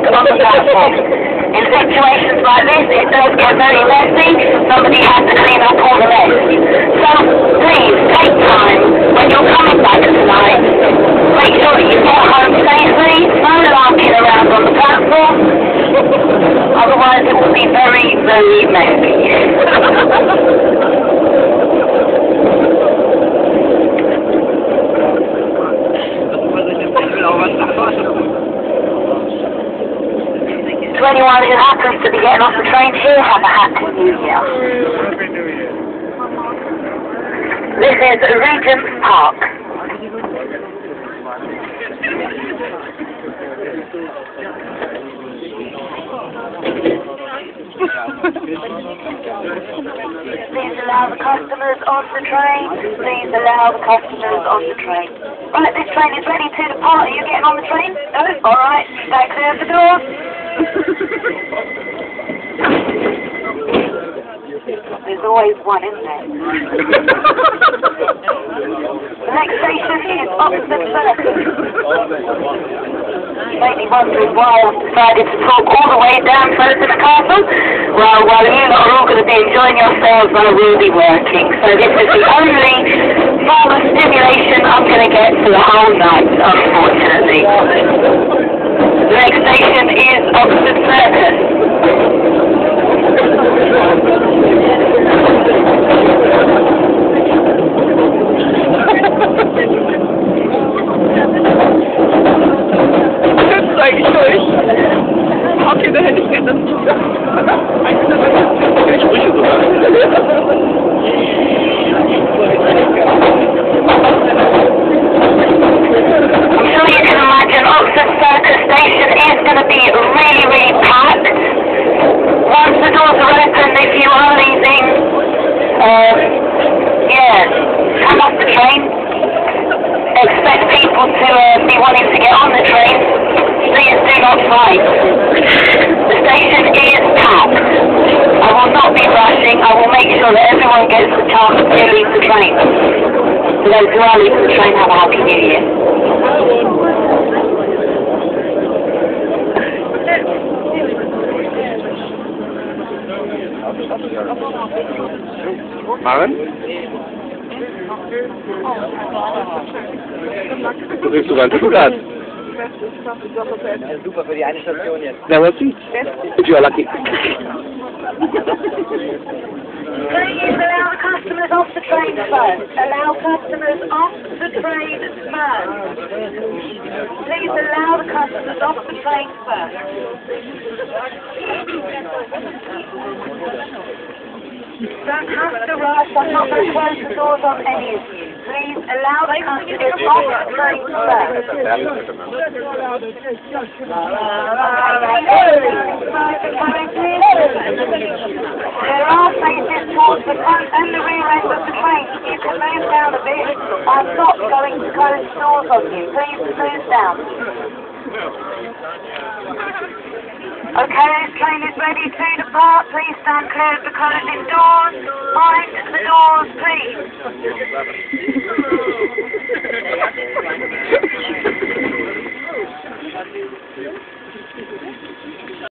drunk on the platform. In situations like this, it does get very messy. Somebody has to clean up all the mess. So, please, take time when you're coming back tonight. Make sure that you get home safely. No larking around on the platform. Otherwise, it will be very, very messy. 21 who happens to be getting off the train here, have a happy New Year. This is Regent's Park. Please allow the customers on the train. Please allow the customers on the train. Right, this train is ready to depart. Are you getting on the train? No? Alright, stay clear of the doors. There's always one, isn't there? The next station is Oxford Circus. You may be wondering why I've decided to talk all the way down close to the castle. Well, while you lot are all going to be enjoying yourselves, I will be working. So this is the only form of stimulation I'm going to get for the whole night, unfortunately. The next station is Oxford Circus. Habt ihr da hätte ich gerne I'm sure you can imagine Oxford Circus Station is going to be really, really packed. Once the doors are open, if you are leaving, come off the train. Expect people to be wanting to get on the train. Please do not fight. The station is packed. I will not be rushing. I will make sure that everyone gets the chance to leave the train. For those who are leaving the train, have a happy New Year. Maren? Du bist sogar ein Zugat. Super für die eine Station jetzt. Now let's see. If you are lucky. Please allow the customers off the train first. Allow customers off the train first. Please allow the customers off the train first. Don't have to rush. I'm not going to close the doors on any of you. Please allow the customers off the train first. There are faces towards the front and the rear end of the train. You can move down a bit. I'm not going to close the doors on you. Please move down. Okay, this train is ready to depart. Please stand clear of the closing doors. Mind the doors, please.